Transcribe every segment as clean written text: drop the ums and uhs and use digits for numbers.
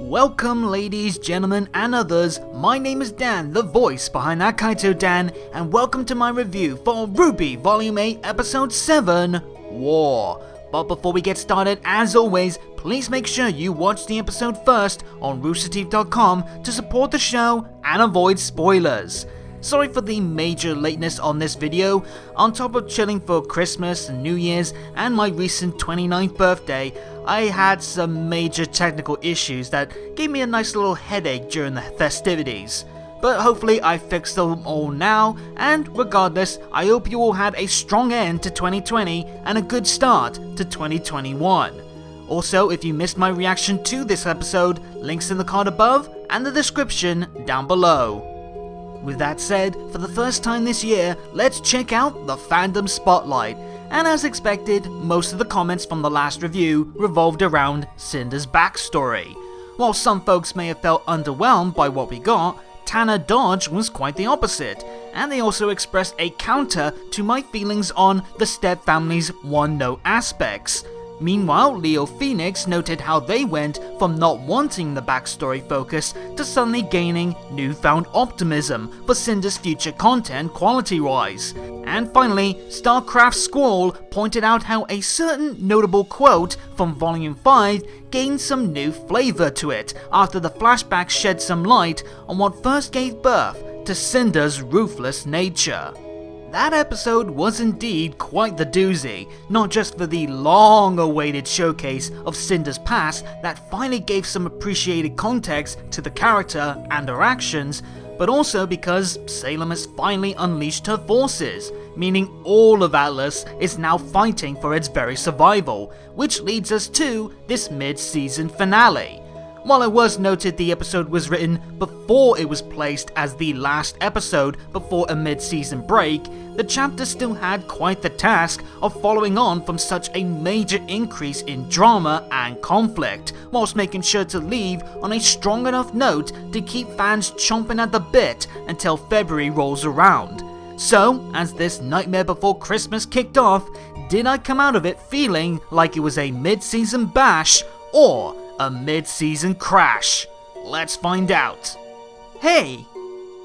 Welcome ladies, gentlemen and others, my name is Dan, the voice behind that Kaito Dan, and welcome to my review for RWBY Volume 8 Episode 7, War. But before we get started, as always, please make sure you watch the episode first on roosterteeth.com to support the show and avoid spoilers. Sorry for the major lateness on this video. On top of chilling for Christmas and New Year's and my recent 29th birthday, I had some major technical issues that gave me a nice little headache during the festivities. But hopefully I fixed them all now, and regardless, I hope you all had a strong end to 2020 and a good start to 2021. Also, if you missed my reaction to this episode, links in the card above and the description down below. With that said, for the first time this year, let's check out the Fandom Spotlight, and as expected, most of the comments from the last review revolved around Cinder's backstory. While some folks may have felt underwhelmed by what we got, Tanner Dodge was quite the opposite, and they also expressed a counter to my feelings on the Step family's one-note aspects. Meanwhile, Leo Phoenix noted how they went from not wanting the backstory focus to suddenly gaining newfound optimism for Cinder's future content quality-wise. And finally, StarCraft Squall pointed out how a certain notable quote from Volume 5 gained some new flavour to it after the flashback shed some light on what first gave birth to Cinder's ruthless nature. That episode was indeed quite the doozy, not just for the long-awaited showcase of Cinder's past that finally gave some appreciated context to the character and her actions, but also because Salem has finally unleashed her forces, meaning all of Atlas is now fighting for its very survival, which leads us to this mid-season finale. While it was noted the episode was written before it was placed as the last episode before a mid-season break, the chapter still had quite the task of following on from such a major increase in drama and conflict, whilst making sure to leave on a strong enough note to keep fans chomping at the bit until February rolls around. So, as this Nightmare Before Christmas kicked off, did I come out of it feeling like it was a mid-season bash or a mid-season crash? Let's find out. Hey!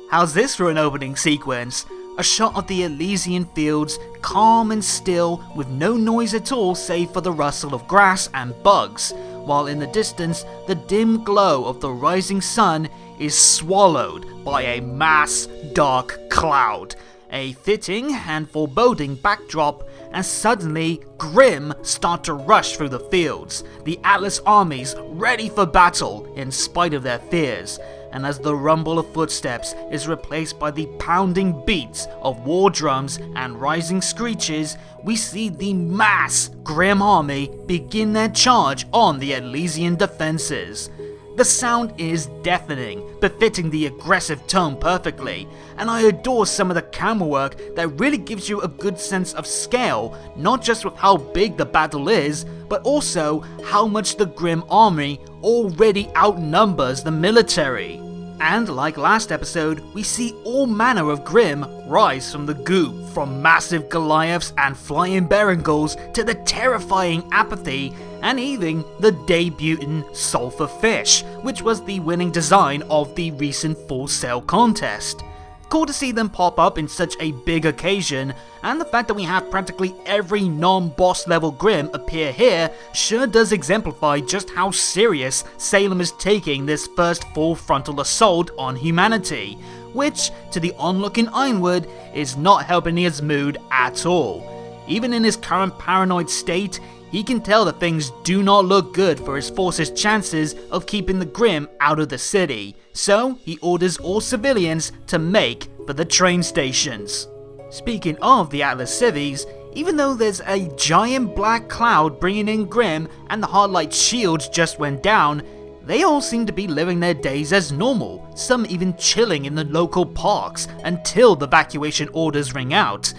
How's this for an opening sequence? A shot of the Elysian fields, calm and still, with no noise at all save for the rustle of grass and bugs, while in the distance, the dim glow of the rising sun is swallowed by a mass dark cloud. A fitting and foreboding backdrop, and suddenly Grimm start to rush through the fields, the Atlas armies ready for battle in spite of their fears, and as the rumble of footsteps is replaced by the pounding beats of war drums and rising screeches, we see the mass Grimm army begin their charge on the Elysian defenses. The sound is deafening, befitting the aggressive tone perfectly, and I adore some of the camera work that really gives you a good sense of scale, not just with how big the battle is, but also how much the Grimm army already outnumbers the military. And like last episode, we see all manner of Grimm rise from the goop, from massive Goliaths and flying Berengals to the terrifying Apathy, and even the debuting Sulphur Fish, which was the winning design of the recent Full Sail contest. Cool to see them pop up in such a big occasion, and the fact that we have practically every non-boss level Grimm appear here sure does exemplify just how serious Salem is taking this first full frontal assault on humanity, which, to the onlooking Ironwood, is not helping his mood at all. Even in his current paranoid state, he can tell that things do not look good for his force's chances of keeping the Grimm out of the city, so he orders all civilians to make for the train stations. Speaking of the Atlas civvies, even though there's a giant black cloud bringing in Grimm and the Hardlight shields just went down, they all seem to be living their days as normal, some even chilling in the local parks until the evacuation orders ring out.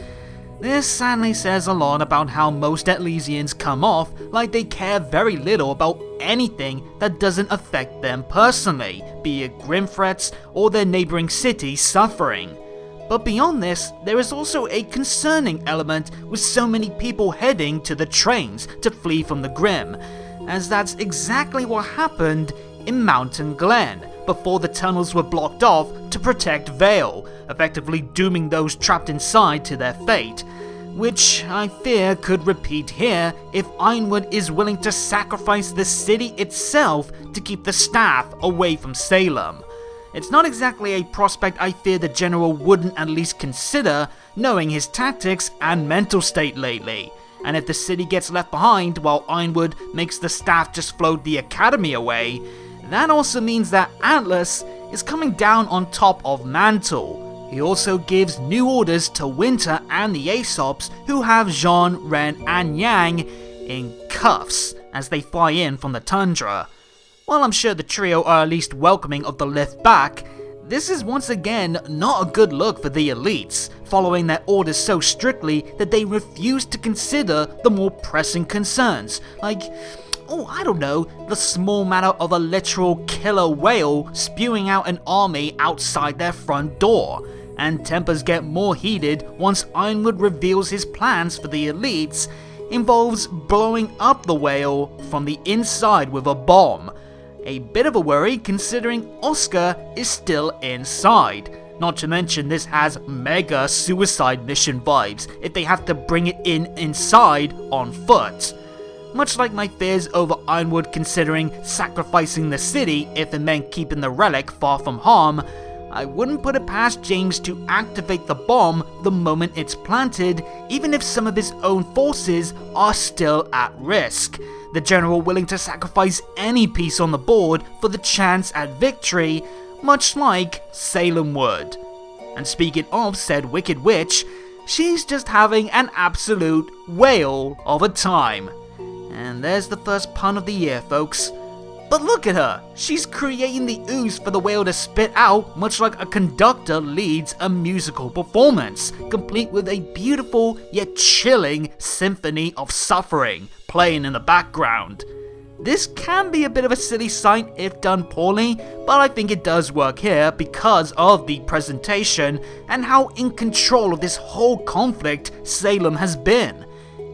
This sadly says a lot about how most Elysians come off like they care very little about anything that doesn't affect them personally, be it Grimm threats or their neighbouring cities suffering. But beyond this, there is also a concerning element with so many people heading to the trains to flee from the Grimm, as that's exactly what happened in Mountain Glen before the tunnels were blocked off to protect Vale, effectively dooming those trapped inside to their fate, which I fear could repeat here if Ironwood is willing to sacrifice the city itself to keep the staff away from Salem. It's not exactly a prospect I fear the general wouldn't at least consider, knowing his tactics and mental state lately. And if the city gets left behind while Ironwood makes the staff just float the academy away, that also means that Atlas is coming down on top of Mantle. He also gives new orders to Winter and the Aesops, who have Jean, Ren and Yang in cuffs as they fly in from the tundra. While I'm sure the trio are at least welcoming of the lift back, this is once again not a good look for the elites, following their orders so strictly that they refuse to consider the more pressing concerns, like, I don't know, the small matter of a literal killer whale spewing out an army outside their front door. And tempers get more heated once Ironwood reveals his plans for the elites involves blowing up the whale from the inside with a bomb. A bit of a worry considering Oscar is still inside. Not to mention this has mega suicide mission vibes if they have to bring it inside on foot. Much like my fears over Ironwood considering sacrificing the city if it meant keeping the relic far from harm, I wouldn't put it past James to activate the bomb the moment it's planted, even if some of his own forces are still at risk. The general willing to sacrifice any piece on the board for the chance at victory, much like Salem would. And speaking of said Wicked Witch, she's just having an absolute whale of a time. And there's the first pun of the year, folks. But look at her! She's creating the ooze for the whale to spit out, much like a conductor leads a musical performance, complete with a beautiful yet chilling symphony of suffering playing in the background. This can be a bit of a silly sight if done poorly, but I think it does work here because of the presentation and how in control of this whole conflict Salem has been.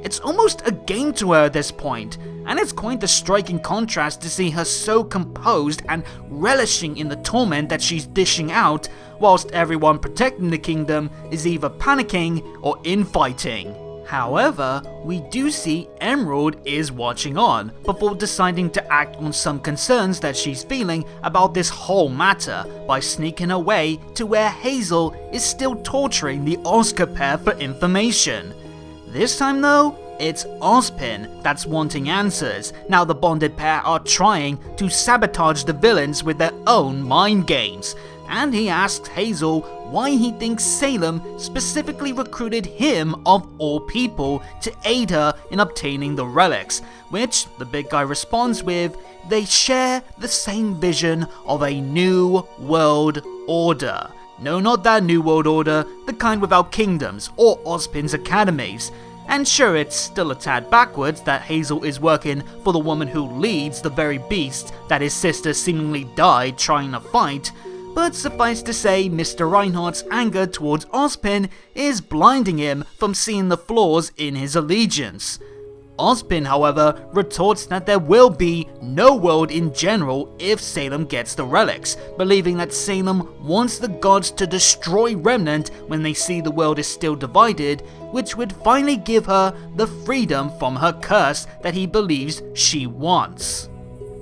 It's almost a game to her at this point, and it's quite a striking contrast to see her so composed and relishing in the torment that she's dishing out, whilst everyone protecting the kingdom is either panicking or infighting. However, we do see Emerald is watching on, before deciding to act on some concerns that she's feeling about this whole matter by sneaking away to where Hazel is still torturing the Oscar pair for information. This time though, it's Ozpin that's wanting answers, now the bonded pair are trying to sabotage the villains with their own mind games, and he asks Hazel why he thinks Salem specifically recruited him of all people to aid her in obtaining the relics, which the big guy responds with, they share the same vision of a new world order. No, not that new world order, the kind without kingdoms or Ozpin's academies. And sure, it's still a tad backwards that Hazel is working for the woman who leads the very beast that his sister seemingly died trying to fight, but suffice to say Mr. Reinhardt's anger towards Ozpin is blinding him from seeing the flaws in his allegiance. Ozpin, however, retorts that there will be no world in general if Salem gets the relics, believing that Salem wants the gods to destroy Remnant when they see the world is still divided, which would finally give her the freedom from her curse that he believes she wants.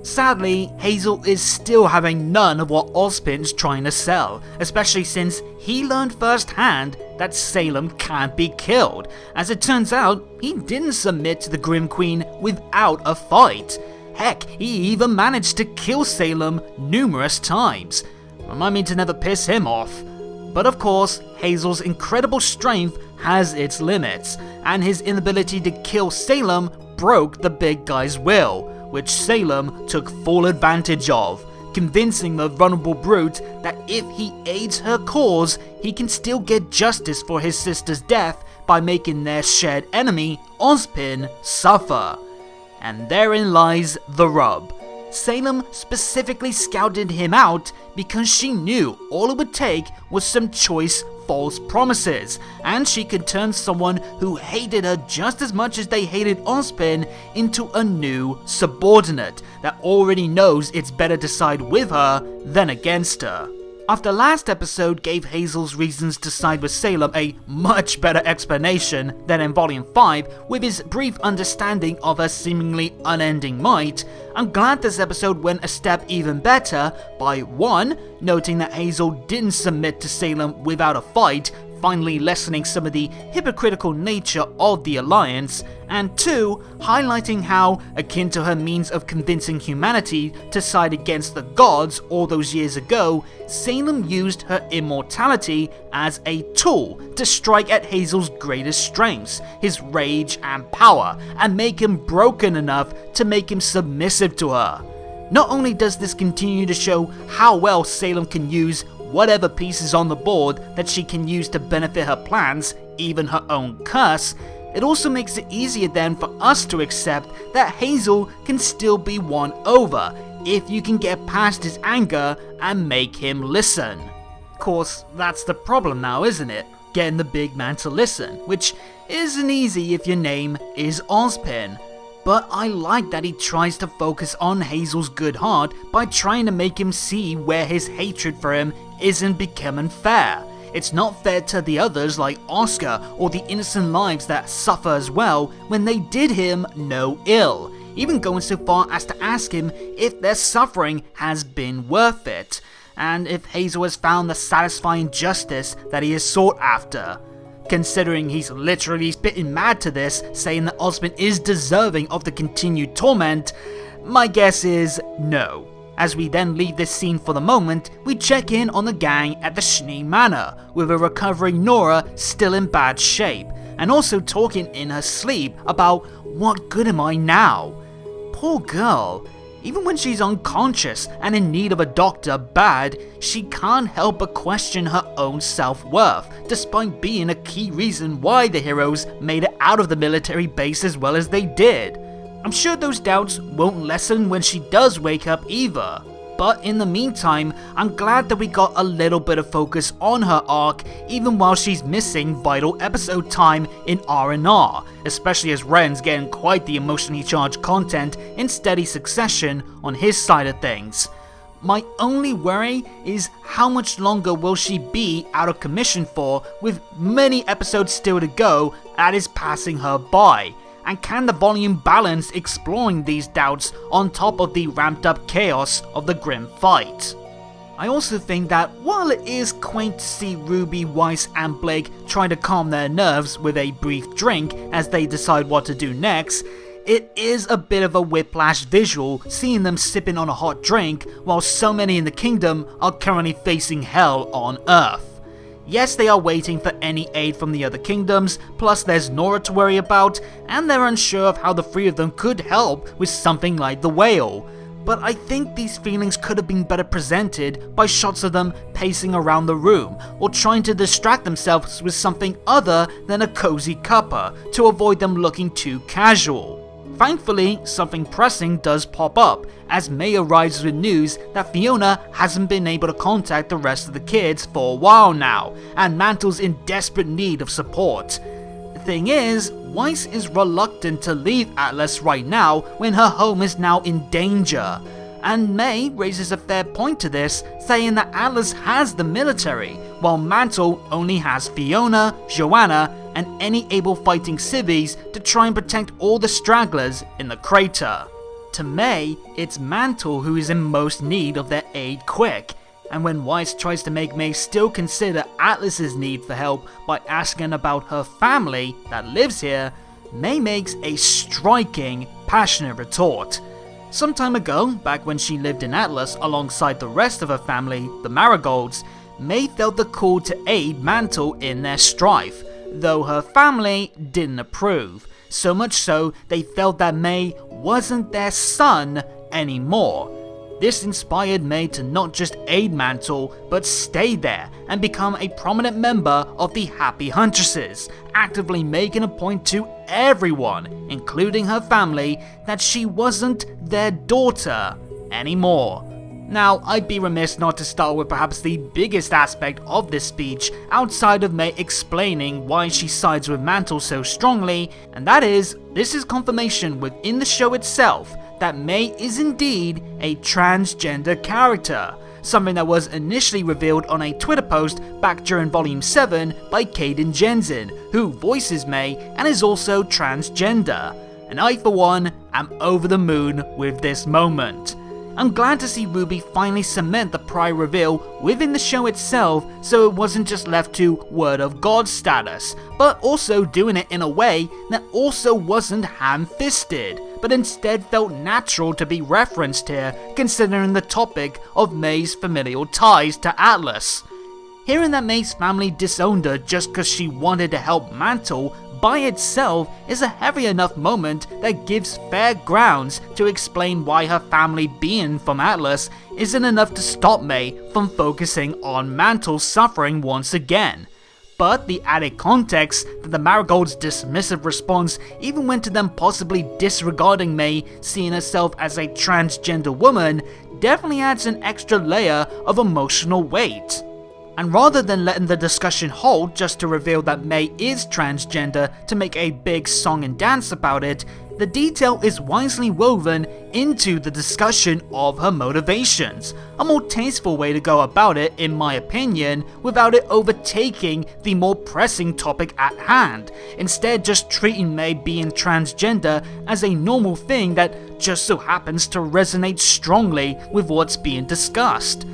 Sadly, Hazel is still having none of what Ozpin's trying to sell, especially since he learned firsthand that Salem can't be killed. As it turns out, he didn't submit to the Grim Queen without a fight. Heck, he even managed to kill Salem numerous times. Remind me to never piss him off. But of course, Hazel's incredible strength has its limits, and his inability to kill Salem broke the big guy's will, which Salem took full advantage of, convincing the vulnerable brute that if he aids her cause, he can still get justice for his sister's death by making their shared enemy, Ozpin, suffer. And therein lies the rub. Salem specifically scouted him out because she knew all it would take was some choice false promises, and she could turn someone who hated her just as much as they hated Ozpin into a new subordinate that already knows it's better to side with her than against her. After last episode gave Hazel's reasons to side with Salem a much better explanation than in Volume 5 with his brief understanding of her seemingly unending might, I'm glad this episode went a step even better by 1. Noting that Hazel didn't submit to Salem without a fight, finally lessening some of the hypocritical nature of the alliance, and 2. Highlighting how, akin to her means of convincing humanity to side against the gods all those years ago, Salem used her immortality as a tool to strike at Hazel's greatest strengths, his rage and power, and make him broken enough to make him submissive to her. Not only does this continue to show how well Salem can use whatever pieces on the board that she can use to benefit her plans, even her own curse, it also makes it easier then for us to accept that Hazel can still be won over if you can get past his anger and make him listen. Of course, that's the problem now, isn't it? Getting the big man to listen, which isn't easy if your name is Ozpin. But I like that he tries to focus on Hazel's good heart by trying to make him see where his hatred for him isn't becoming fair. It's not fair to the others like Oscar or the innocent lives that suffer as well when they did him no ill, even going so far as to ask him if their suffering has been worth it, and if Hazel has found the satisfying justice that he has sought after. Considering he's literally spitting mad to this, saying that Ozpin is deserving of the continued torment, my guess is no. As we then leave this scene for the moment, we check in on the gang at the Schnee Manor, with a recovering Nora still in bad shape, and also talking in her sleep about what good am I now? Poor girl. Even when she's unconscious and in need of a doctor bad, she can't help but question her own self-worth, despite being a key reason why the heroes made it out of the military base as well as they did. I'm sure those doubts won't lessen when she does wake up either. But in the meantime, I'm glad that we got a little bit of focus on her arc even while she's missing vital episode time in R&R, especially as Ren's getting quite the emotionally charged content in steady succession on his side of things. My only worry is how much longer will she be out of commission for, with many episodes still to go that is passing her by. And can the volume balance exploring these doubts on top of the ramped up chaos of the grim fight? I also think that while it is quaint to see Ruby, Weiss and Blake try to calm their nerves with a brief drink as they decide what to do next, it is a bit of a whiplash visual seeing them sipping on a hot drink while so many in the kingdom are currently facing hell on Earth. Yes, they are waiting for any aid from the other kingdoms, plus there's Nora to worry about, and they're unsure of how the three of them could help with something like the whale. But I think these feelings could have been better presented by shots of them pacing around the room, or trying to distract themselves with something other than a cozy cuppa to avoid them looking too casual. Thankfully, something pressing does pop up, as May arrives with news that Fiona hasn't been able to contact the rest of the kids for a while now, and Mantle's in desperate need of support. The thing is, Weiss is reluctant to leave Atlas right now when her home is now in danger, and May raises a fair point to this, saying that Atlas has the military, while Mantle only has Fiona, Joanna, and any able fighting civvies to try and protect all the stragglers in the crater. To May, it's Mantle who is in most need of their aid quick, and when Weiss tries to make May still consider Atlas's need for help by asking about her family that lives here, May makes a striking, passionate retort. Some time ago, back when she lived in Atlas alongside the rest of her family, the Marigolds, May felt the call to aid Mantle in their strife, though her family didn't approve, so much so they felt that May wasn't their son anymore. This inspired May to not just aid Mantle, but stay there and become a prominent member of the Happy Huntresses, actively making a point to everyone, including her family, that she wasn't their daughter anymore. Now, I'd be remiss not to start with perhaps the biggest aspect of this speech outside of Mei explaining why she sides with Mantle so strongly, and that is, this is confirmation within the show itself that Mei is indeed a transgender character, something that was initially revealed on a Twitter post back during Volume 7 by Kaden Jensen, who voices Mei and is also transgender. And I, for one, am over the moon with this moment. I'm glad to see RWBY finally cement the prior reveal within the show itself, so it wasn't just left to word of God status, but also doing it in a way that also wasn't ham-fisted, but instead felt natural to be referenced here, considering the topic of Mei's familial ties to Atlas. Hearing that Mei's family disowned her just because she wanted to help Mantle by itself is a heavy enough moment that gives fair grounds to explain why her family being from Atlas isn't enough to stop Mei from focusing on Mantle's suffering once again. But the added context that the Marigold's dismissive response even went to them possibly disregarding Mei seeing herself as a transgender woman definitely adds an extra layer of emotional weight. And rather than letting the discussion hold just to reveal that Mei is transgender to make a big song and dance about it, the detail is wisely woven into the discussion of her motivations, a more tasteful way to go about it in my opinion, without it overtaking the more pressing topic at hand, instead just treating Mei being transgender as a normal thing that just so happens to resonate strongly with what's being discussed.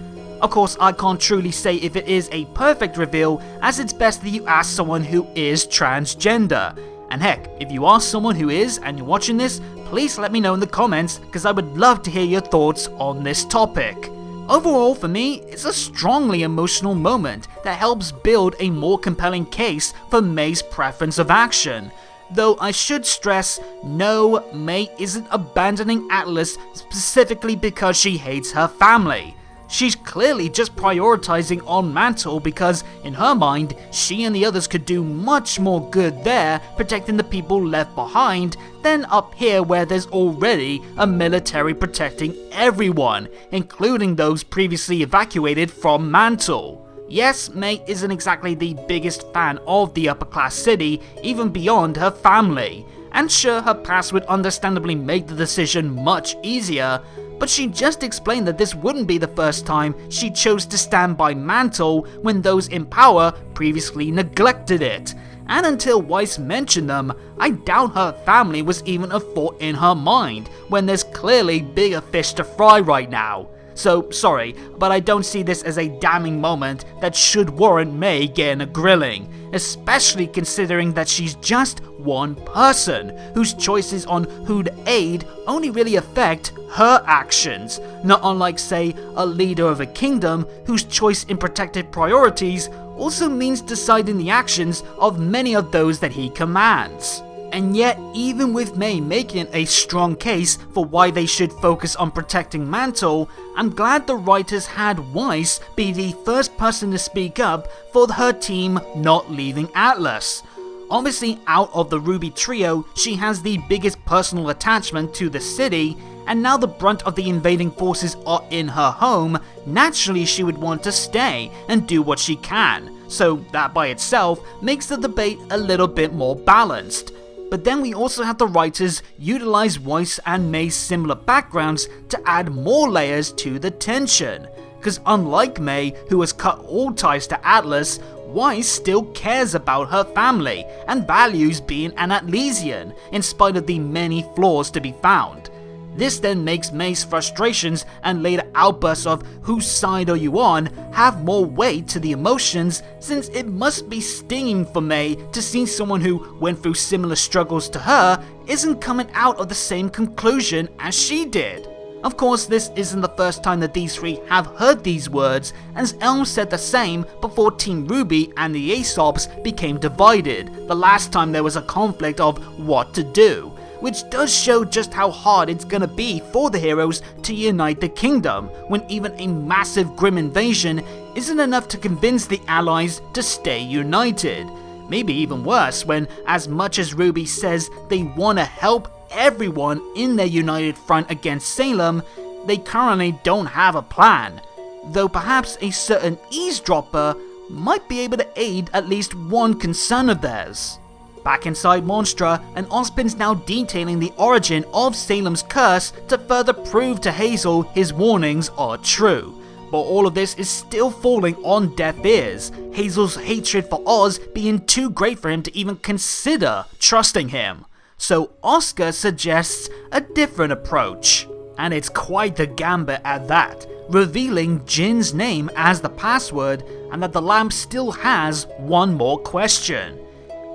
Of course, I can't truly say if it is a perfect reveal, as it's best that you ask someone who is transgender. And heck, if you are someone who is and you're watching this, please let me know in the comments, because I would love to hear your thoughts on this topic. Overall, for me, it's a strongly emotional moment that helps build a more compelling case for Mei's preference of action. Though I should stress, no, Mei isn't abandoning Atlas specifically because she hates her family. She's clearly just prioritizing on Mantle because, in her mind, she and the others could do much more good there protecting the people left behind than up here where there's already a military protecting everyone, including those previously evacuated from Mantle. Yes, Mei isn't exactly the biggest fan of the upper class city, even beyond her family, and sure, her past would understandably make the decision much easier, but she just explained that this wouldn't be the first time she chose to stand by Mantle when those in power previously neglected it. And until Weiss mentioned them, I doubt her family was even a thought in her mind, when there's clearly bigger fish to fry right now. So, sorry, but I don't see this as a damning moment that should warrant Mei getting a grilling, especially considering that she's just one person, whose choices on who to aid only really affect her actions, not unlike, say, a leader of a kingdom whose choice in protected priorities also means deciding the actions of many of those that he commands. And yet, even with Mei making a strong case for why they should focus on protecting Mantle, I'm glad the writers had Weiss be the first person to speak up for her team not leaving Atlas. Obviously, out of the RWBY trio, she has the biggest personal attachment to the city, and now the brunt of the invading forces are in her home, naturally she would want to stay and do what she can, so that by itself makes the debate a little bit more balanced. But then we also have the writers utilize Weiss and Mei's similar backgrounds to add more layers to the tension, because unlike Mei, who has cut all ties to Atlas, Weiss still cares about her family and values being an Atlasian, in spite of the many flaws to be found. This then makes Mei's frustrations and later outbursts of whose side are you on have more weight to the emotions, since it must be stinging for Mei to see someone who went through similar struggles to her isn't coming out of the same conclusion as she did. Of course, this isn't the first time that these three have heard these words, as Elm said the same before Team RWBY and the Aesops became divided, the last time there was a conflict of what to do, which does show just how hard it's gonna be for the heroes to unite the kingdom, when even a massive grim invasion isn't enough to convince the allies to stay united. Maybe even worse, when as much as RWBY says they wanna help everyone in their united front against Salem, they currently don't have a plan, though perhaps a certain eavesdropper might be able to aid at least one concern of theirs. Back inside Monstra, and Ozpin's now detailing the origin of Salem's curse to further prove to Hazel his warnings are true. But all of this is still falling on deaf ears, Hazel's hatred for Oz being too great for him to even consider trusting him. So Oscar suggests a different approach, and it's quite the gambit at that, revealing Jin's name as the password and that the lamp still has one more question.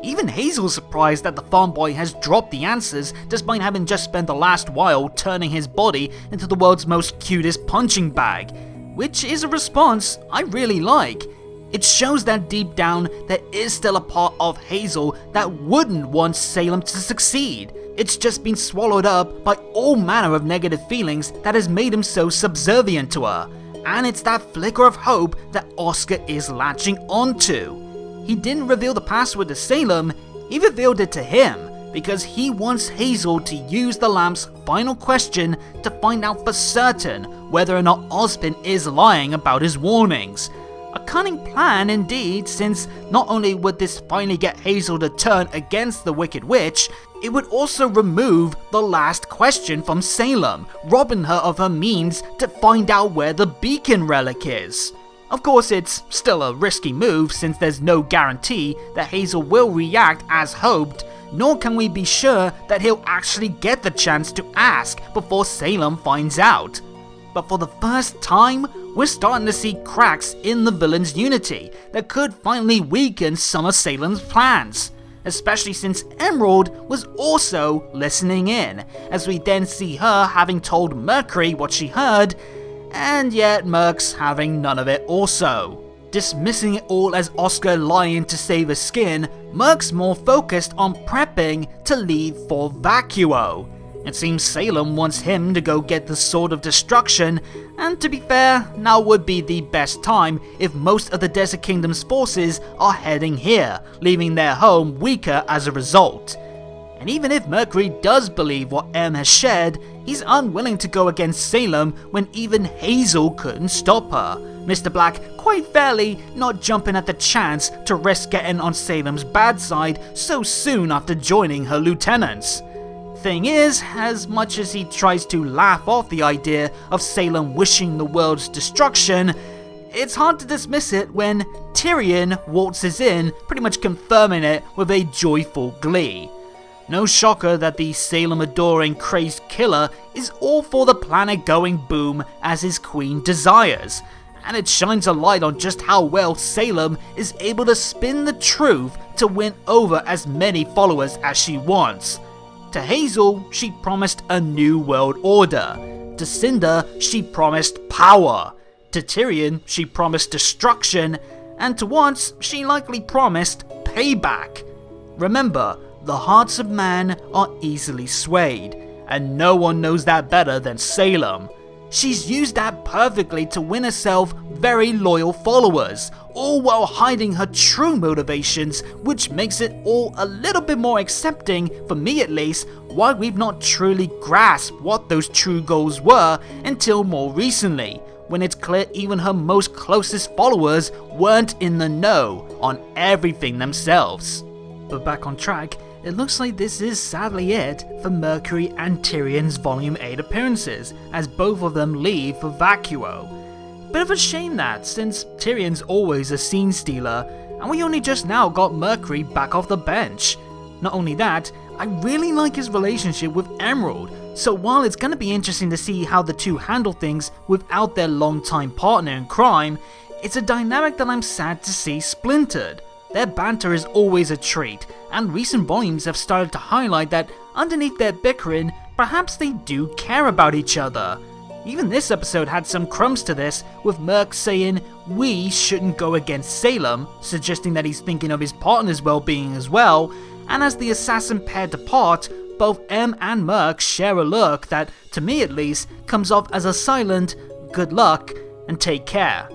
Even Hazel's surprised that the farm boy has dropped the answers despite having just spent the last while turning his body into the world's most cutest punching bag, which is a response I really like. It shows that deep down there is still a part of Hazel that wouldn't want Salem to succeed. It's just been swallowed up by all manner of negative feelings that has made him so subservient to her, and it's that flicker of hope that Oscar is latching onto. He didn't reveal the password to Salem, he revealed it to him, because he wants Hazel to use the lamp's final question to find out for certain whether or not Ozpin is lying about his warnings. A cunning plan indeed, since not only would this finally get Hazel to turn against the Wicked Witch, it would also remove the last question from Salem, robbing her of her means to find out where the beacon relic is. Of course, it's still a risky move since there's no guarantee that Hazel will react as hoped, nor can we be sure that he'll actually get the chance to ask before Salem finds out. But for the first time, we're starting to see cracks in the villain's unity that could finally weaken some of Salem's plans, especially since Emerald was also listening in, as we then see her having told Mercury what she heard, and yet Murk's having none of it also. Dismissing it all as Oscar lying to save his skin, Murk's more focused on prepping to leave for Vacuo. It seems Salem wants him to go get the Sword of Destruction, and to be fair, now would be the best time if most of the Desert Kingdom's forces are heading here, leaving their home weaker as a result. And even if Mercury does believe what M has shared, he's unwilling to go against Salem when even Hazel couldn't stop her. Mr. Black quite fairly not jumping at the chance to risk getting on Salem's bad side so soon after joining her lieutenants. Thing is, as much as he tries to laugh off the idea of Salem wishing the world's destruction, it's hard to dismiss it when Tyrion waltzes in, pretty much confirming it with a joyful glee. No shocker that the Salem-adoring crazed killer is all for the planet going boom as his queen desires, and it shines a light on just how well Salem is able to spin the truth to win over as many followers as she wants. To Hazel, she promised a new world order. To Cinder, she promised power. To Tyrion, she promised destruction. And to once, she likely promised payback. Remember, the hearts of man are easily swayed, and no one knows that better than Salem. She's used that perfectly to win herself very loyal followers, all while hiding her true motivations, which makes it all a little bit more accepting, for me at least, why we've not truly grasped what those true goals were until more recently, when it's clear even her most closest followers weren't in the know on everything themselves. But back on track, it looks like this is sadly it for Mercury and Tyrion's Volume 8 appearances, as both of them leave for Vacuo. Bit of a shame that, since Tyrion's always a scene stealer, and we only just now got Mercury back off the bench. Not only that, I really like his relationship with Emerald, so while it's gonna be interesting to see how the two handle things without their longtime partner in crime, it's a dynamic that I'm sad to see splintered. Their banter is always a treat, and recent volumes have started to highlight that underneath their bickering, perhaps they do care about each other. Even this episode had some crumbs to this, with Murk saying we shouldn't go against Salem, suggesting that he's thinking of his partner's well-being as well, and as the assassin pair depart, both M and Murk share a look that, to me at least, comes off as a silent good luck and take care.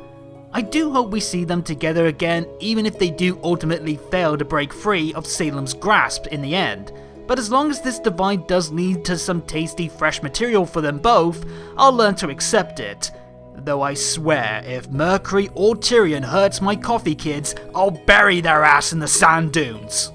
I do hope we see them together again, even if they do ultimately fail to break free of Salem's grasp in the end. but as long as this divide does lead to some tasty fresh material for them both, I'll learn to accept it. Though I swear, if Mercury or Tyrion hurts my coffee kids, I'll bury their ass in the sand dunes.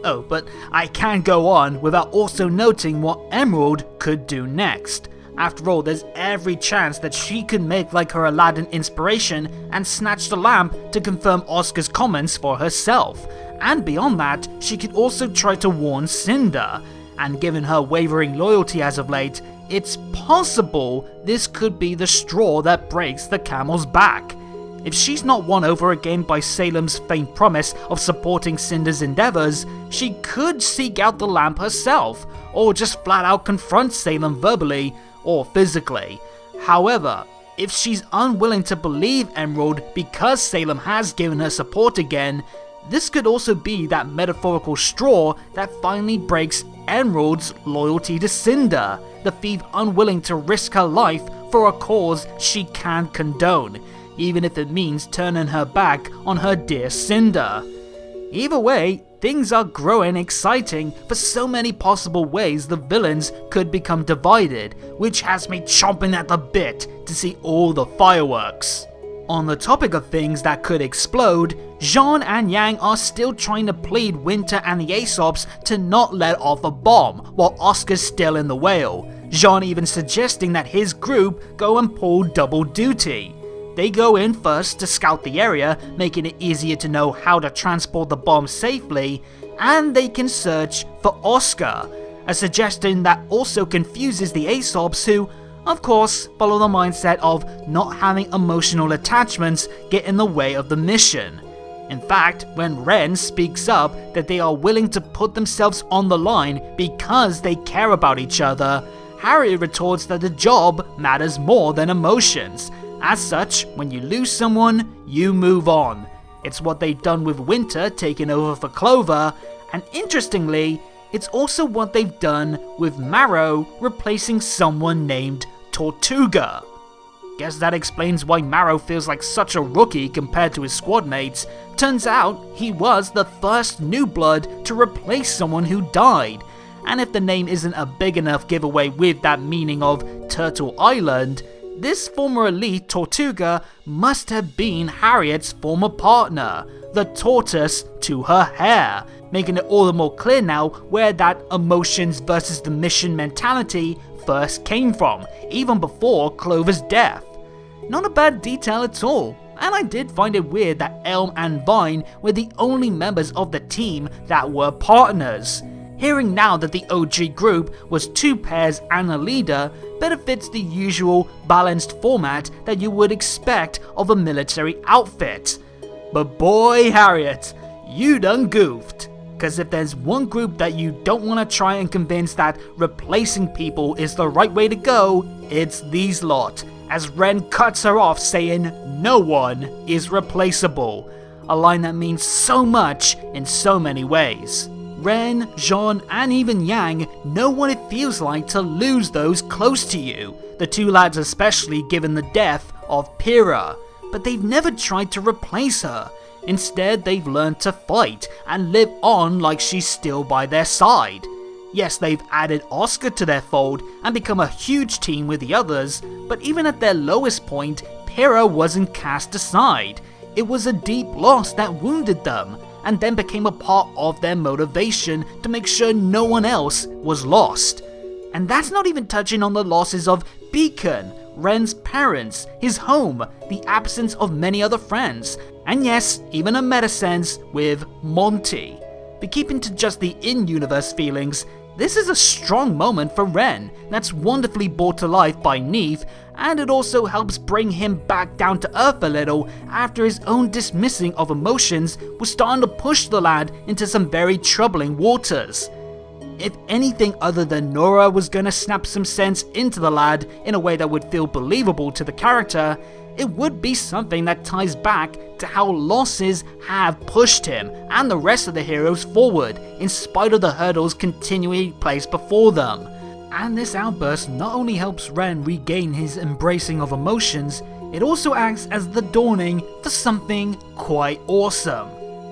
Oh, but I can't go on without also noting what Emerald could do next. After all, there's every chance that she could make like her Aladdin inspiration and snatch the lamp to confirm Oscar's comments for herself. And beyond that, she could also try to warn Cinder. And given her wavering loyalty as of late, it's possible this could be the straw that breaks the camel's back. If she's not won over again by Salem's faint promise of supporting Cinder's endeavors, she could seek out the lamp herself, or just flat out confront Salem verbally or physically. However, if she's unwilling to believe Emerald because Salem has given her support again, this could also be that metaphorical straw that finally breaks Emerald's loyalty to Cinder, the thief unwilling to risk her life for a cause she can't condone, even if it means turning her back on her dear Cinder. Either way, things are growing exciting for so many possible ways the villains could become divided, which has me chomping at the bit to see all the fireworks. On the topic of things that could explode, Jean and Yang are still trying to plead Winter and the Aesops to not let off a bomb, while Oscar's still in the whale. Jean even suggesting that his group go and pull double duty. They go in first to scout the area, making it easier to know how to transport the bomb safely, and they can search for Oscar, a suggestion that also confuses the Aesops who, of course, follow the mindset of not having emotional attachments get in the way of the mission. In fact, when Ren speaks up that they are willing to put themselves on the line because they care about each other, Harriet retorts that the job matters more than emotions. As such, when you lose someone, you move on. It's what they've done with Winter taking over for Clover, and interestingly, it's also what they've done with Marrow replacing someone named Tortuga. Guess that explains why Marrow feels like such a rookie compared to his squad mates. Turns out, he was the first new blood to replace someone who died. And if the name isn't a big enough giveaway with that meaning of Turtle Island, this former elite Tortuga must have been Harriet's former partner, the tortoise to her hair, making it all the more clear now where that emotions versus the mission mentality first came from, even before Clover's death. Not a bad detail at all, and I did find it weird that Elm and Vine were the only members of the team that were partners. Hearing now that the OG group was 2 pairs and a leader better fits the usual balanced format that you would expect of a military outfit. But boy Harriet, you done goofed. Cause if there's one group that you don't want to try and convince that replacing people is the right way to go, it's these lot, as Ren cuts her off saying no one is replaceable, a line that means so much in so many ways. Ren, Jean, and even Yang know what it feels like to lose those close to you, the 2 lads especially given the death of Pyrrha, but they've never tried to replace her. Instead, they've learned to fight and live on like she's still by their side. Yes, they've added Oscar to their fold and become a huge team with the others, but even at their lowest point, Pyrrha wasn't cast aside. It was a deep loss that wounded them, and then became a part of their motivation to make sure no one else was lost. And that's not even touching on the losses of Beacon, Ren's parents, his home, the absence of many other friends, and yes, even a meta sense with Monty. But keeping to just the in-universe feelings, this is a strong moment for Ren that's wonderfully brought to life by Neith, and it also helps bring him back down to earth a little after his own dismissing of emotions was starting to push the lad into some very troubling waters. If anything other than Nora was gonna snap some sense into the lad in a way that would feel believable to the character, it would be something that ties back to how losses have pushed him and the rest of the heroes forward in spite of the hurdles continually placed before them. And this outburst not only helps Ren regain his embracing of emotions, it also acts as the dawning for something quite awesome.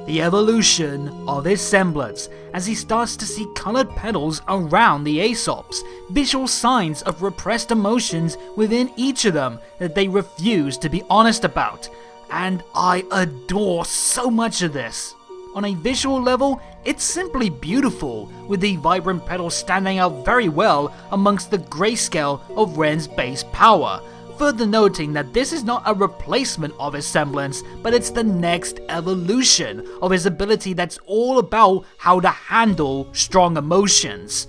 the evolution of his semblance, as he starts to see colored petals around the Aesops, visual signs of repressed emotions within each of them that they refuse to be honest about. And I adore so much of this. On a visual level, it's simply beautiful, with the vibrant petals standing out very well amongst the grayscale of Ren's base power, further noting that this is not a replacement of his semblance, but it's the next evolution of his ability that's all about how to handle strong emotions.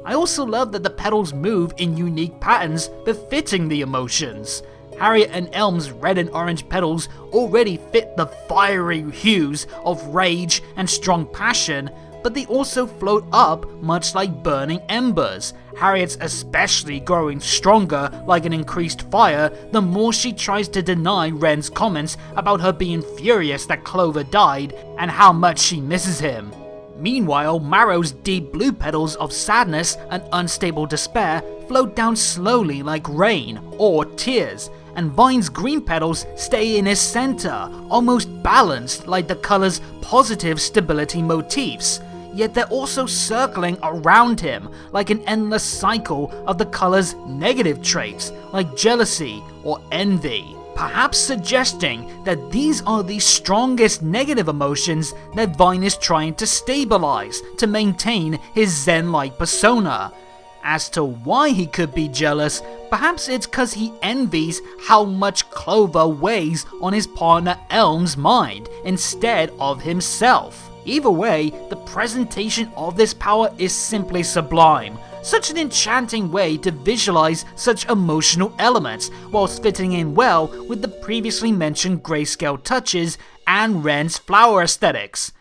I also love that the petals move in unique patterns befitting the emotions. Harriet and Elm's red and orange petals already fit the fiery hues of rage and strong passion, but they also float up much like burning embers, Harriet's especially growing stronger like an increased fire the more she tries to deny Ren's comments about her being furious that Clover died and how much she misses him. Meanwhile, Marrow's deep blue petals of sadness and unstable despair float down slowly like rain or tears, and Vine's green petals stay in his center, almost balanced like the color's positive stability motifs. Yet they're also circling around him like an endless cycle of the color's negative traits like jealousy or envy, perhaps suggesting that these are the strongest negative emotions that Vine is trying to stabilize to maintain his Zen-like persona. As to why he could be jealous, perhaps it's cause he envies how much Clover weighs on his partner Elm's mind instead of himself. Either way, the presentation of this power is simply sublime. Such an enchanting way to visualize such emotional elements, whilst fitting in well with the previously mentioned grayscale touches and Ren's flower aesthetics.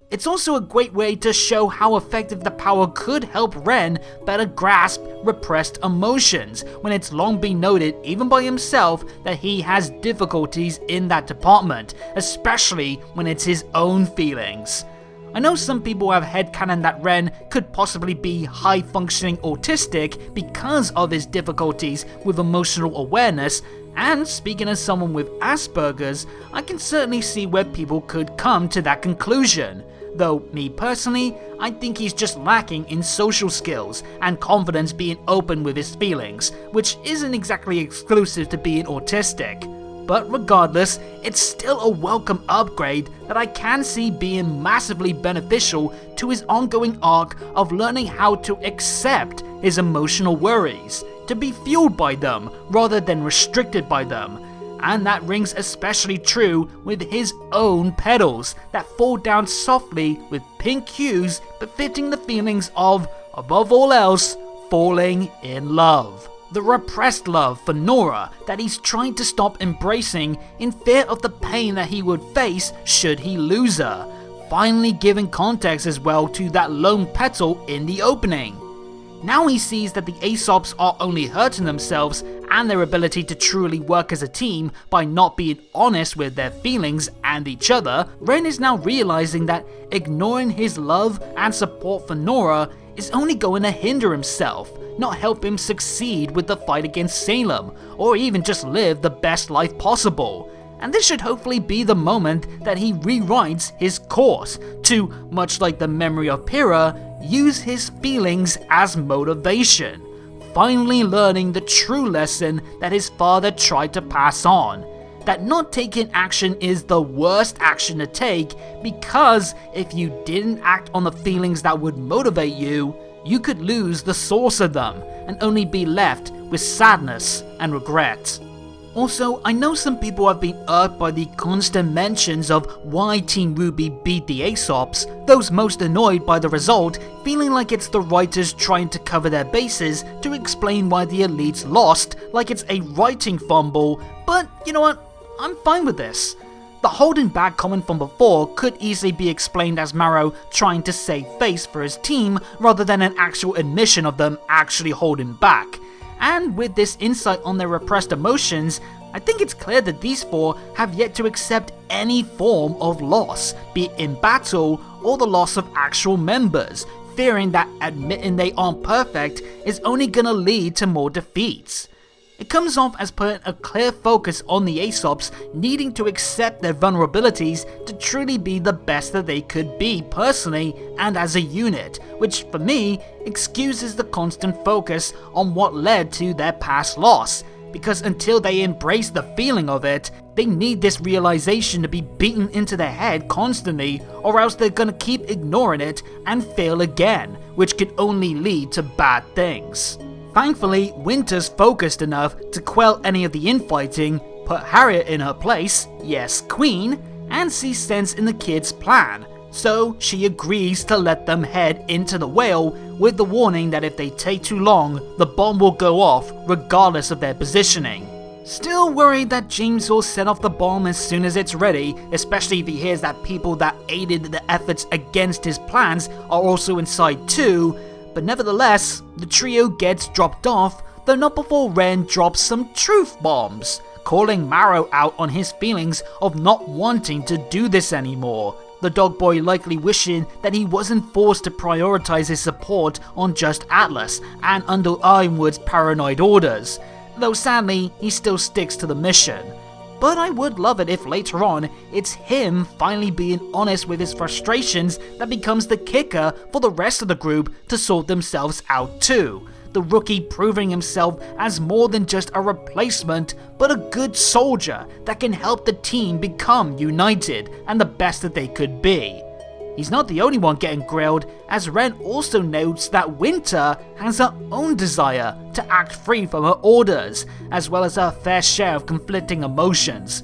It's also a great way to show how effective the power could help Ren better grasp repressed emotions, when it's long been noted even by himself that he has difficulties in that department, especially when it's his own feelings. I know some people have headcanon that Ren could possibly be high-functioning autistic because of his difficulties with emotional awareness, and speaking as someone with Asperger's, I can certainly see where people could come to that conclusion. Though, me personally, I think he's just lacking in social skills and confidence being open with his feelings, which isn't exactly exclusive to being autistic. But regardless, it's still a welcome upgrade that I can see being massively beneficial to his ongoing arc of learning how to accept his emotional worries, to be fueled by them rather than restricted by them. And that rings especially true with his own petals that fall down softly with pink hues befitting the feelings of, above all else, falling in love. The repressed love for Nora that he's trying to stop embracing in fear of the pain that he would face should he lose her, finally giving context as well to that lone petal in the opening. Now he sees that the Aesops are only hurting themselves and their ability to truly work as a team by not being honest with their feelings and each other. Ren is now realizing that ignoring his love and support for Nora is only going to hinder himself, not help him succeed with the fight against Salem, or even just live the best life possible. And this should hopefully be the moment that he rewrites his course to, much like the memory of Pyrrha, use his feelings as motivation, finally learning the true lesson that his father tried to pass on, that not taking action is the worst action to take, because if you didn't act on the feelings that would motivate you, you could lose the source of them and only be left with sadness and regret. Also, I know some people have been irked by the constant mentions of why Team RWBY beat the Aesops, those most annoyed by the result feeling like it's the writers trying to cover their bases to explain why the elites lost like it's a writing fumble, but you know what, I'm fine with this. The holding back comment from before could easily be explained as Marrow trying to save face for his team rather than an actual admission of them actually holding back. And with this insight on their repressed emotions, I think it's clear that these four have yet to accept any form of loss, be it in battle or the loss of actual members, fearing that admitting they aren't perfect is only gonna lead to more defeats. It comes off as putting a clear focus on the Aesops needing to accept their vulnerabilities to truly be the best that they could be personally and as a unit, which for me excuses the constant focus on what led to their past loss, because until they embrace the feeling of it, they need this realization to be beaten into their head constantly, or else they're gonna keep ignoring it and fail again, which could only lead to bad things. Thankfully, Winter's focused enough to quell any of the infighting, put Harriet in her place, yes Queen, and see sense in the kids' plan, so she agrees to let them head into the whale with the warning that if they take too long, the bomb will go off regardless of their positioning. Still worried that James will set off the bomb as soon as it's ready, especially if he hears that people that aided the efforts against his plans are also inside too, but nevertheless, the trio gets dropped off, though not before Ren drops some truth bombs, calling Marrow out on his feelings of not wanting to do this anymore, the dog boy likely wishing that he wasn't forced to prioritize his support on just Atlas and under Ironwood's paranoid orders, though sadly he still sticks to the mission. But I would love it if later on, it's him finally being honest with his frustrations that becomes the kicker for the rest of the group to sort themselves out too. The rookie proving himself as more than just a replacement, but a good soldier that can help the team become united and the best that they could be. He's not the only one getting grilled, as Ren also notes that Winter has her own desire to act free from her orders, as well as her fair share of conflicting emotions.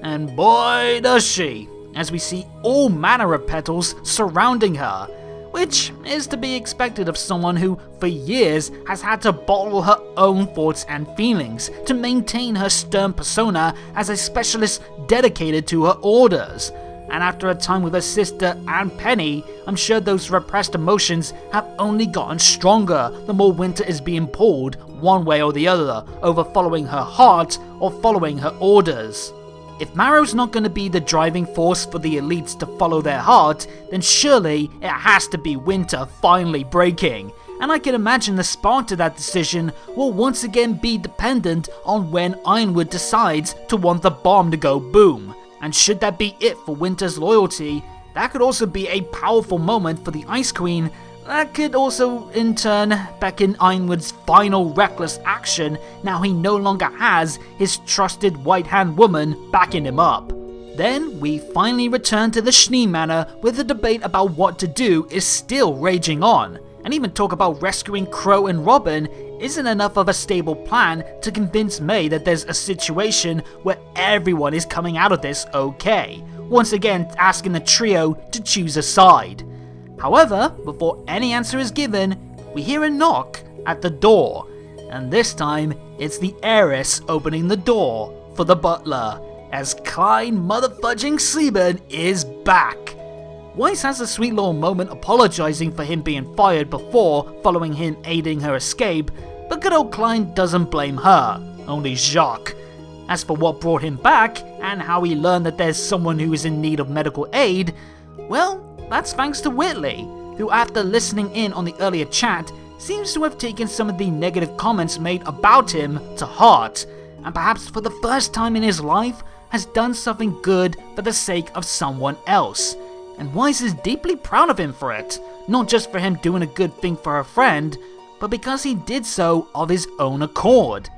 And boy does she, as we see all manner of petals surrounding her, which is to be expected of someone who, for years, has had to bottle her own thoughts and feelings to maintain her stern persona as a specialist dedicated to her orders. And after a time with her sister and Penny, I'm sure those repressed emotions have only gotten stronger the more Winter is being pulled one way or the other over following her heart or following her orders. If Marrow's not going to be the driving force for the elites to follow their heart, then surely it has to be Winter finally breaking. And I can imagine the spark to that decision will once again be dependent on when Ironwood decides to want the bomb to go boom. And should that be it for Winter's loyalty, that could also be a powerful moment for the Ice Queen. That could also, in turn, beckon Ironwood's final reckless action now he no longer has his trusted white-hand woman backing him up. Then, we finally return to the Schnee Manor where the debate about what to do is still raging on. And even talk about rescuing Crow and Robin isn't enough of a stable plan to convince May that there's a situation where everyone is coming out of this okay, once again asking the trio to choose a side. However, before any answer is given, we hear a knock at the door, and this time it's the heiress opening the door for the butler, as Klein motherfudging Sieben is back. Weiss has a sweet little moment apologizing for him being fired before, following him aiding her escape, but good old Klein doesn't blame her, only Jacques. As for what brought him back, and how he learned that there's someone who is in need of medical aid, well, that's thanks to Whitley, who after listening in on the earlier chat, seems to have taken some of the negative comments made about him to heart, and perhaps for the first time in his life, has done something good for the sake of someone else. And Weiss is deeply proud of him for it, not just for him doing a good thing for her friend, but because he did so of his own accord.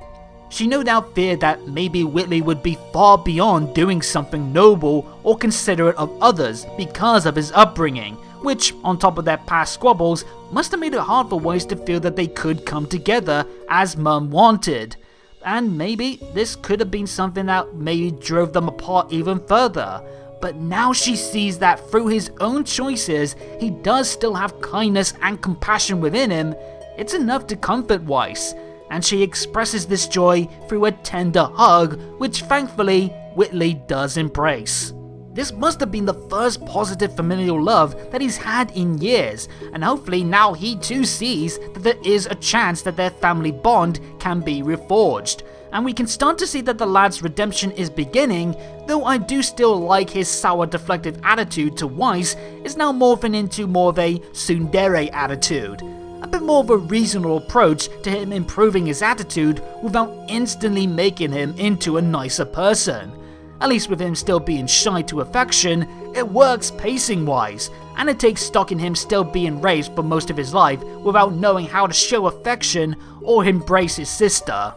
She no doubt feared that maybe Whitley would be far beyond doing something noble or considerate of others because of his upbringing, which, on top of their past squabbles, must have made it hard for Weiss to feel that they could come together as Mum wanted. And maybe this could have been something that maybe drove them apart even further. But now she sees that through his own choices, he does still have kindness and compassion within him. It's enough to comfort Weiss, and she expresses this joy through a tender hug, which thankfully Whitley does embrace. This must have been the first positive familial love that he's had in years, and hopefully now he too sees that there is a chance that their family bond can be reforged. And we can start to see that the lad's redemption is beginning, though I do still like his sour deflective attitude to Weiss is now morphing into more of a tsundere attitude. A bit more of a reasonable approach to him improving his attitude without instantly making him into a nicer person. At least with him still being shy to affection, it works pacing wise, and it takes stock in him still being raised for most of his life without knowing how to show affection or embrace his sister.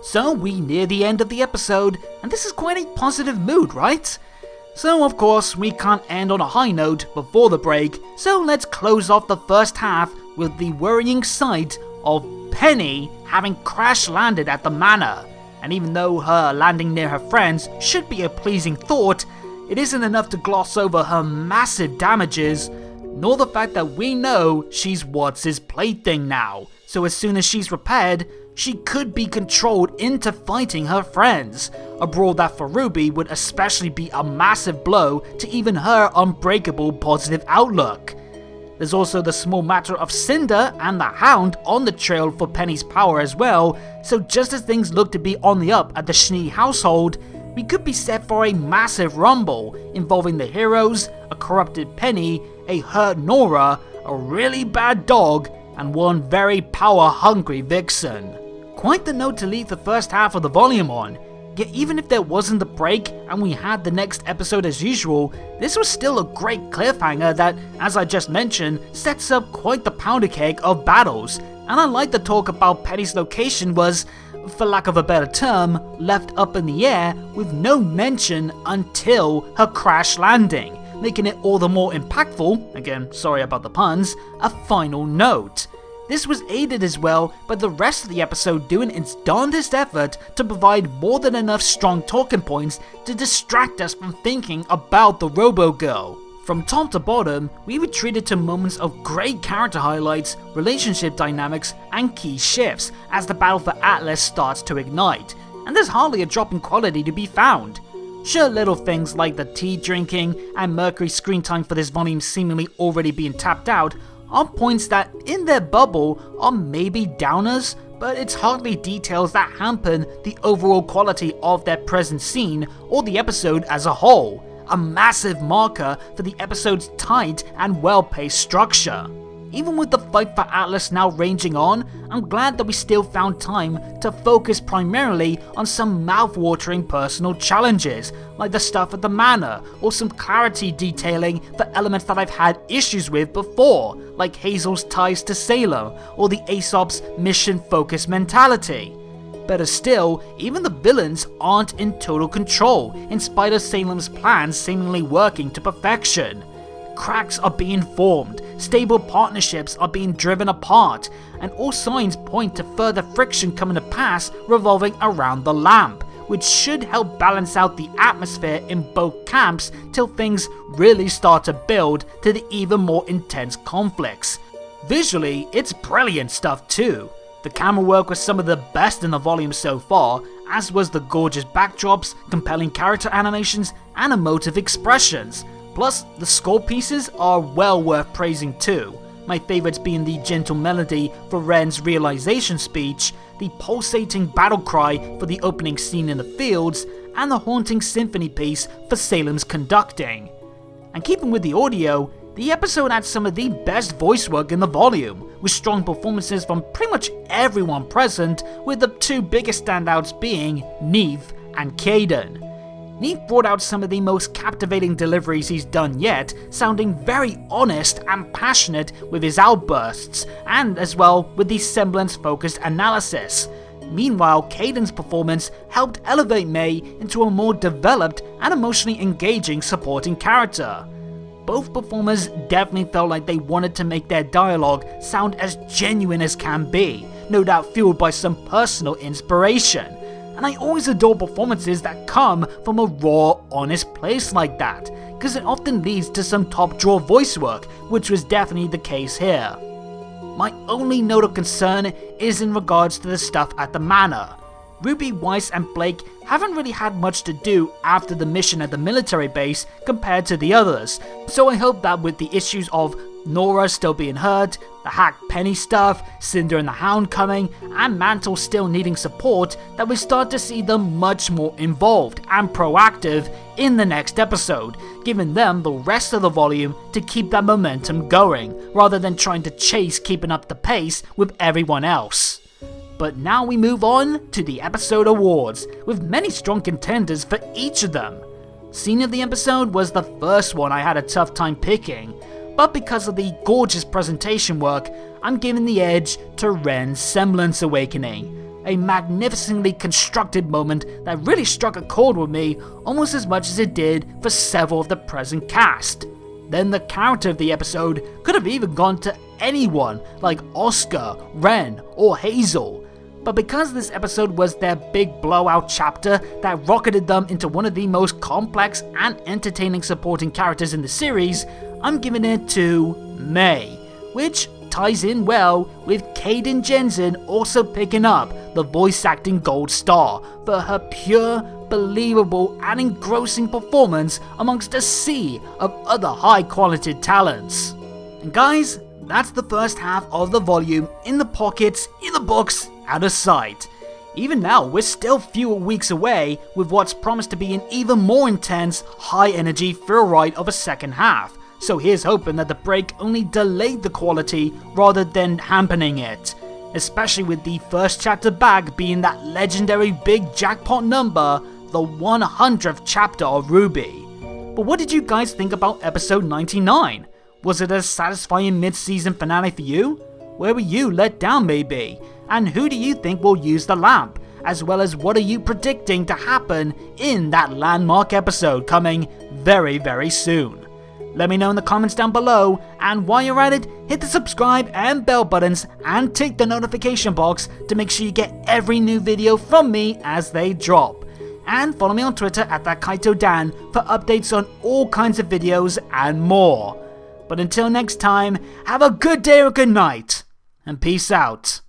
So we near the end of the episode, and this is quite a positive mood, right? So of course we can't end on a high note before the break, so let's close off the first half with the worrying sight of Penny having crash landed at the manor. And even though her landing near her friends should be a pleasing thought, it isn't enough to gloss over her massive damages, nor the fact that we know she's Watts' plaything now, so as soon as she's repaired, she could be controlled into fighting her friends, a brawl that for RWBY would especially be a massive blow to even her unbreakable positive outlook. There's also the small matter of Cinder and the Hound on the trail for Penny's power as well, so just as things look to be on the up at the Schnee household, we could be set for a massive rumble involving the heroes, a corrupted Penny, a hurt Nora, a really bad dog, and one very power-hungry Vixen. Quite the note to leave the first half of the volume on, yet even if there wasn't the break and we had the next episode as usual, this was still a great cliffhanger that, as I just mentioned, sets up quite the powder keg of battles, and I like the talk about Penny's location was, for lack of a better term, left up in the air with no mention until her crash landing, making it all the more impactful, again sorry about the puns, a final note. This was aided as well by the rest of the episode doing its darndest effort to provide more than enough strong talking points to distract us from thinking about the Robo-Girl. From top to bottom, we were treated to moments of great character highlights, relationship dynamics, and key shifts as the battle for Atlas starts to ignite, and there's hardly a drop in quality to be found. Sure, little things like the tea drinking and Mercury's screen time for this volume seemingly already being tapped out are points that, in their bubble, are maybe downers, but it's hardly details that hamper the overall quality of their present scene or the episode as a whole, a massive marker for the episode's tight and well-paced structure. Even with the fight for Atlas now raging on, I'm glad that we still found time to focus primarily on some mouth-watering personal challenges, like the stuff at the manor, or some clarity detailing for elements that I've had issues with before, like Hazel's ties to Salem, or the Aesop's mission-focused mentality. Better still, even the villains aren't in total control, in spite of Salem's plans seemingly working to perfection. Cracks are being formed, stable partnerships are being driven apart, and all signs point to further friction coming to pass revolving around the lamp, which should help balance out the atmosphere in both camps till things really start to build to the even more intense conflicts. Visually, it's brilliant stuff too. The camera work was some of the best in the volume so far, as was the gorgeous backdrops, compelling character animations, and emotive expressions. Plus, the score pieces are well worth praising too, my favourites being the gentle melody for Ren's realization speech, the pulsating battle cry for the opening scene in the fields, and the haunting symphony piece for Salem's conducting. And keeping with the audio, the episode had some of the best voice work in the volume, with strong performances from pretty much everyone present, with the two biggest standouts being Neve and Caden. Neve brought out some of the most captivating deliveries he's done yet, sounding very honest and passionate with his outbursts, and as well with the semblance-focused analysis. Meanwhile, Caden's performance helped elevate May into a more developed and emotionally engaging supporting character. Both performers definitely felt like they wanted to make their dialogue sound as genuine as can be, no doubt fueled by some personal inspiration. And I always adore performances that come from a raw, honest place like that, because it often leads to some top-draw voice work, which was definitely the case here. My only note of concern is in regards to the stuff at the manor. RWBY, Weiss, and Blake haven't really had much to do after the mission at the military base compared to the others, so I hope that with the issues of Nora still being hurt, the hack Penny stuff, Cinder and the Hound coming, and Mantle still needing support, that we start to see them much more involved and proactive in the next episode, giving them the rest of the volume to keep that momentum going, rather than trying to chase keeping up the pace with everyone else. But now we move on to the episode awards, with many strong contenders for each of them. Scene of the episode was the first one I had a tough time picking, but because of the gorgeous presentation work, I'm giving the edge to Ren's Semblance Awakening, a magnificently constructed moment that really struck a chord with me almost as much as it did for several of the present cast. Then the character of the episode could have even gone to anyone like Oscar, Ren, or Hazel. But because this episode was their big blowout chapter that rocketed them into one of the most complex and entertaining supporting characters in the series, I'm giving it to May, which ties in well with Kaden Jensen also picking up the voice acting gold star for her pure, believable and engrossing performance amongst a sea of other high quality talents. And guys, that's the first half of the volume in the pockets, in the books, out of sight. Even now, we're still fewer weeks away with what's promised to be an even more intense, high energy thrill ride of a second half. So here's hoping that the break only delayed the quality rather than hampering it, especially with the first chapter back being that legendary big jackpot number, the 100th chapter of RWBY. But what did you guys think about episode 99? Was it a satisfying mid-season finale for you? Where were you let down maybe? And who do you think will use the lamp? As well as what are you predicting to happen in that landmark episode coming very, very soon? Let me know in the comments down below, and while you're at it, hit the subscribe and bell buttons and tick the notification box to make sure you get every new video from me as they drop. And follow me on Twitter at ThatKaitoDan for updates on all kinds of videos and more. But until next time, have a good day or good night, and peace out.